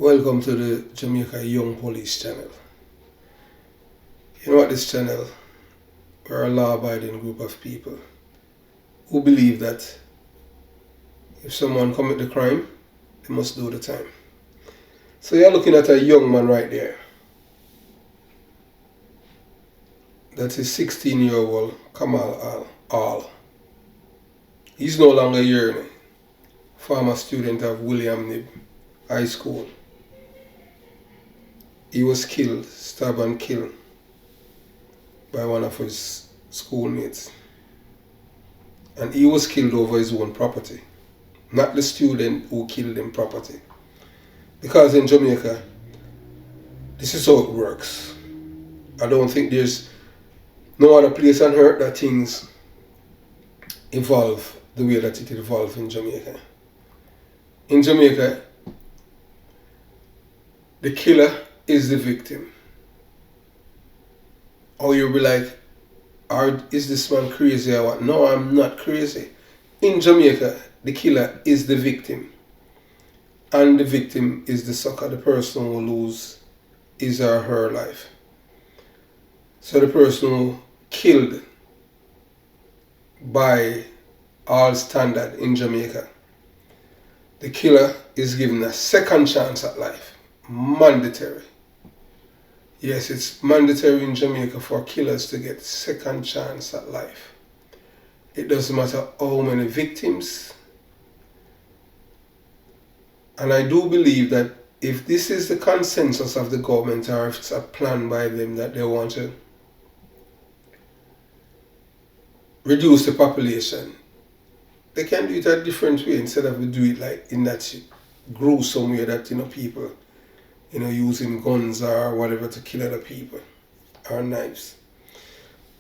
Welcome to the Jamaica Young Police channel. You know what this channel? We're a law-abiding group of people who believe that if someone commit the crime, they must do the time. So you're looking at a young man right there. That is 16-year-old Kamal Al. He's no longer here, former student of William Nib High School. He was killed, stabbed and killed by one of his schoolmates. And he was killed over his own property, not the student who killed him property. Because in Jamaica, this is how it works. I don't think there's no other place on earth that things evolve the way that it evolved in Jamaica. In Jamaica, the killer is the victim. Or you'll be like, is this man crazy or what? No, I'm not crazy. In Jamaica, the killer is the victim. And the victim is the sucker, the person who loses his or her life. So the person who killed by all standard in Jamaica, the killer is given a second chance at life. Mandatory. Yes, it's mandatory in Jamaica for killers to get second chance at life. It doesn't matter how many victims. And I do believe that if this is the consensus of the government, or if it's a plan by them that they want to reduce the population, they can do it a different way instead of do it like in that gruesome way that people using guns or whatever to kill other people, or knives.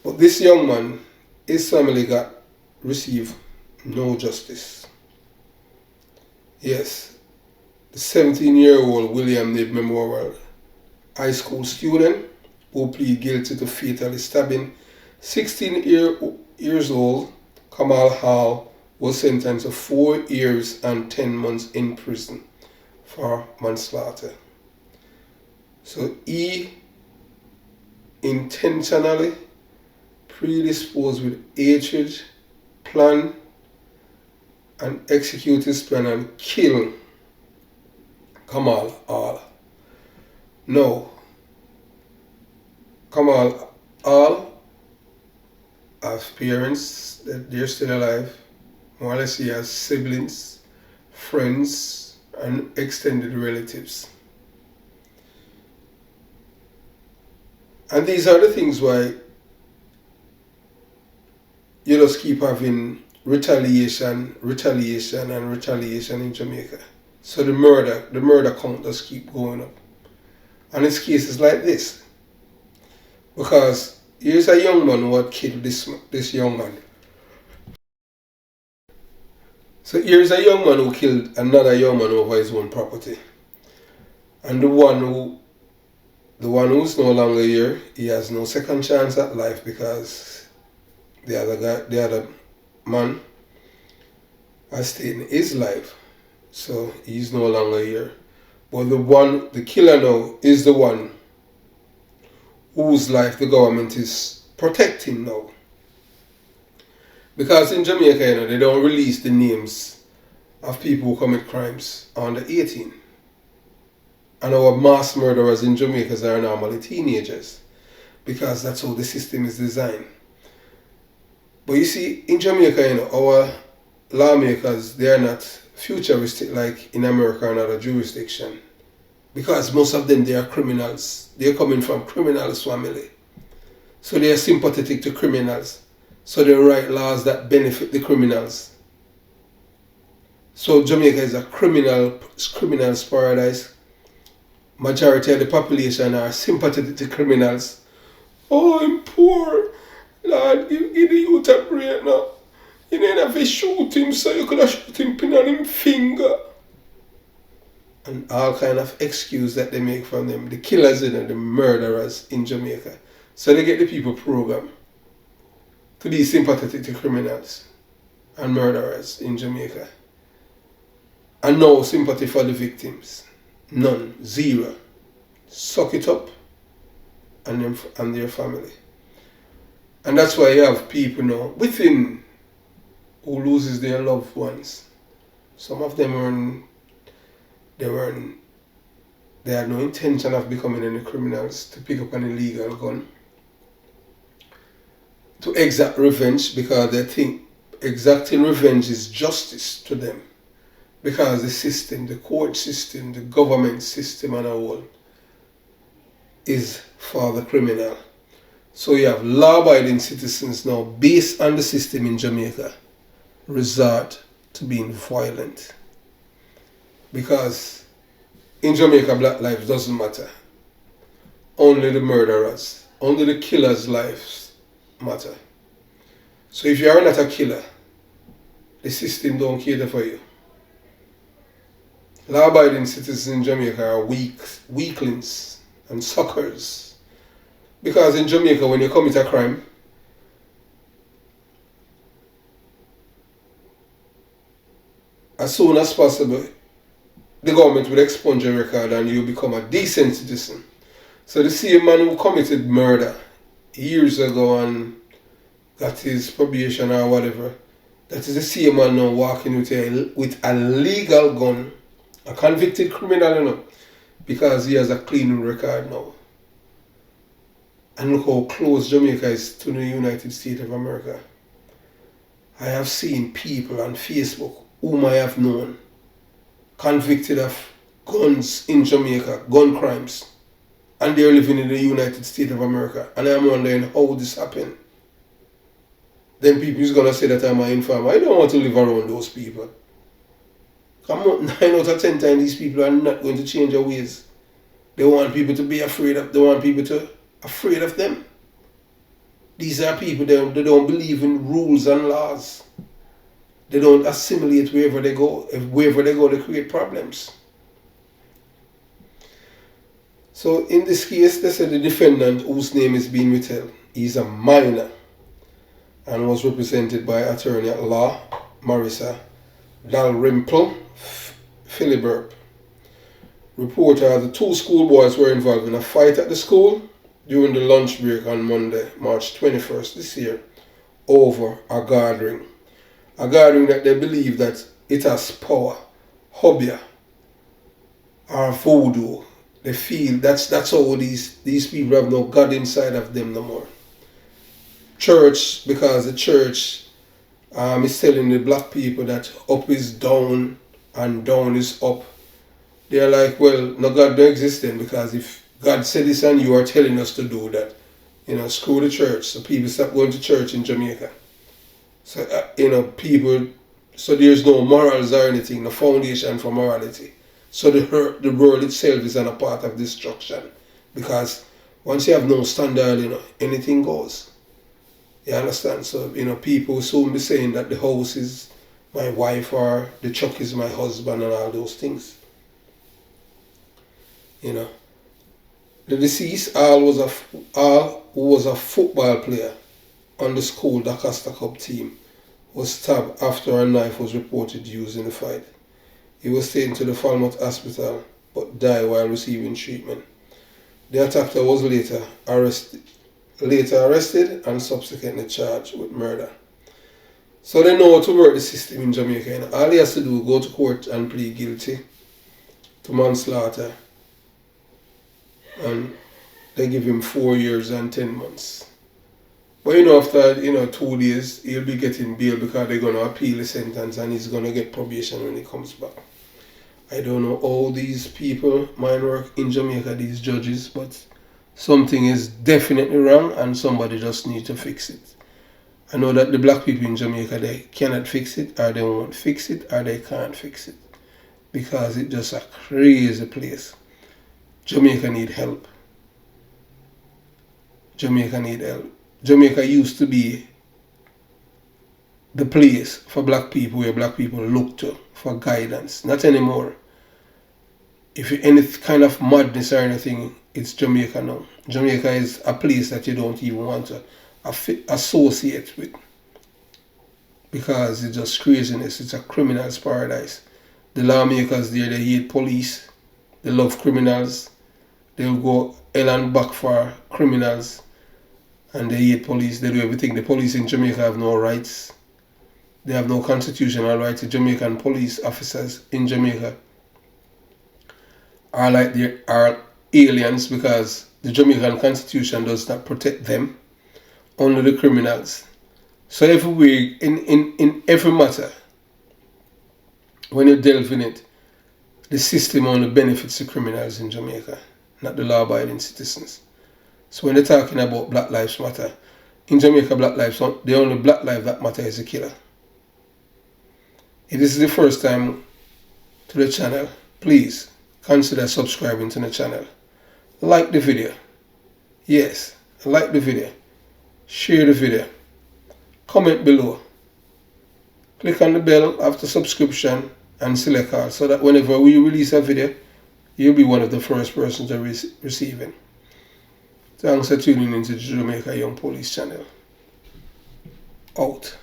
But this young man, his family received no justice. Yes, the 17-year-old William Nib Memorial High School student who pleaded guilty to fatally stabbing 16 years old Kamal Hall was sentenced to 4 years and 10 months in prison for manslaughter. So he intentionally predisposed with hatred, plan and execute his plan and kill Kamal Al. No, Kamal Al has parents that they're still alive. More or less he has siblings, friends and extended relatives. And these are the things why you just keep having retaliation in Jamaica. So the murder count just keep going up. And it's cases like this. Because here's a young man who had killed this young man. So here's a young man who killed another young man over his own property. And the one who's no longer here, he has no second chance at life because the other man has taken his life. So he's no longer here. But the killer now is the one whose life the government is protecting now. Because in Jamaica, they don't release the names of people who commit crimes under 18. And our mass murderers in Jamaica are normally teenagers, because that's how the system is designed. But you see, in Jamaica, our lawmakers, they are not futuristic like in America and other jurisdictions, because most of them, they are criminals. They are coming from criminals' family. So they are sympathetic to criminals. So they write laws that benefit the criminals. So Jamaica is a criminal's paradise. Majority of the population are sympathetic to criminals. Oh, I'm poor. Lord, give the youth a break now. You didn't have to shoot him, so you could have shot him pin on him finger. And all kind of excuse that they make from them. The killers and the murderers in Jamaica. So they get the people programmed to be sympathetic to criminals and murderers in Jamaica. And no sympathy for the victims. None. Zero. Suck it up and their family. And that's why you have people now within who loses their loved ones. Some of them they had no intention of becoming any criminals, to pick up an illegal gun, to exact revenge, because they think exacting revenge is justice to them. Because the system, the court system, the government system and all is for the criminal. So you have law-abiding citizens now, based on the system in Jamaica, resort to being violent. Because in Jamaica, black lives doesn't matter. Only the murderers, only the killers' lives matter. So if you are not a killer, the system don't cater for you. Law-abiding citizens in Jamaica are weaklings and suckers. Because in Jamaica, when you commit a crime, as soon as possible, the government will expunge your record and you become a decent citizen. So the same man who committed murder years ago and got his probation or whatever, that is the same man now walking with a legal gun, a convicted criminal, you know, because he has a clean record now. And look how close Jamaica is to the United States of America. I have seen people on Facebook whom I have known convicted of guns in Jamaica, gun crimes, and they're living in the United States of America. And I'm wondering how this happened. Then people is going to say that I'm an informer. I don't want to live around those people. Come on, 9 out of 10 times these people are not going to change their ways. They want people to be afraid of, they want people to afraid of them. These are people that they don't believe in rules and laws. They don't assimilate wherever they go. Wherever they go, they create problems. So in this case, they said the defendant, whose name is being withheld, is a minor and was represented by attorney at law Marissa Dalrymple Philibert. Reporter, the 2 schoolboys were involved in a fight at the school during the lunch break on Monday, March 21st this year, over a gathering. A gathering that they believe that it has power, hobia, or voodoo. They feel that's how these people have no God inside of them no more. Church, because the church is telling the black people that up is down and down is up. They're like, well, no God don't exist then, because if God said this and you are telling us to do that, screw the church. So people stop going to church in Jamaica. So, people, so there's no morals or anything, no foundation for morality. So the world itself is on a path of destruction. Because once you have no standard, anything goes. You understand? So, people will soon be saying that the house is my wife or the truck is my husband and all those things. The deceased was a football player on the school D'Costa Cup team, was stabbed after a knife was reported used in the fight. He was taken to the Falmouth Hospital but died while receiving treatment. The attacker was later arrested and subsequently charged with murder. So they know how to work the system in Jamaica. All he has to do is go to court and plead guilty to manslaughter, and they give him 4 years and 10 months. But after 2 days, he'll be getting bail because they're going to appeal the sentence and he's going to get probation when he comes back. I don't know all these people mind work in Jamaica, these judges, but something is definitely wrong and somebody just needs to fix it. I know that the black people in Jamaica, they cannot fix it, or they won't fix it, or they can't fix it, because it's just a crazy place. Jamaica need help. Jamaica need help. Jamaica used to be the place for black people where black people look to for guidance. Not anymore. If you any kind of madness or anything, it's Jamaica now. Jamaica is a place that you don't even want to associate with, because it's just craziness. It's a criminal's paradise. The lawmakers there, they hate police. They love criminals. They'll go hell and back for criminals. And they hate police. They do everything. The police in Jamaica have no rights. They have no constitutional rights. The Jamaican police officers in Jamaica are like they are aliens because the Jamaican constitution does not protect them, only the criminals. So everywhere, in every matter, when you delve in it, the system only benefits the criminals in Jamaica, not the law-abiding citizens. So when they're talking about Black Lives Matter, in Jamaica, the only black life that matter is the killer. If this is the first time to the channel, please consider subscribing to the channel. Like the video. Yes, like the video. Share the video. Comment below. Click on the bell after subscription and select all so that whenever we release a video, you'll be one of the first persons to receive it. Thanks for tuning into the Jamaica Young Police channel. Out.